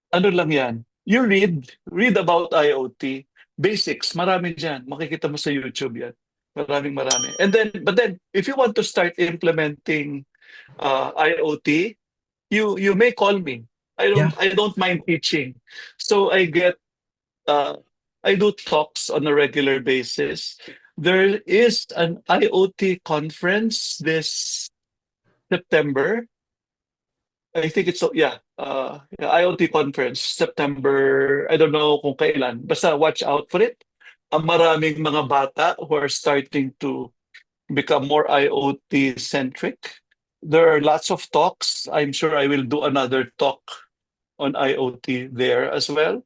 Ano lang yan, you read about IoT, basics, marami dyan. Makikita mo sa YouTube yan. Marami. But then, if you want to start implementing IoT, you may call me. Yeah. I don't mind teaching. So uh, I do talks on a regular basis. There is an IoT conference this September. I think it's yeah, IoT conference September. I don't know kung kailan. Basta watch out for it. Ang maraming mga bata who are starting to become more IoT centric. There are lots of talks. I'm sure I will do another talk on IoT there as well.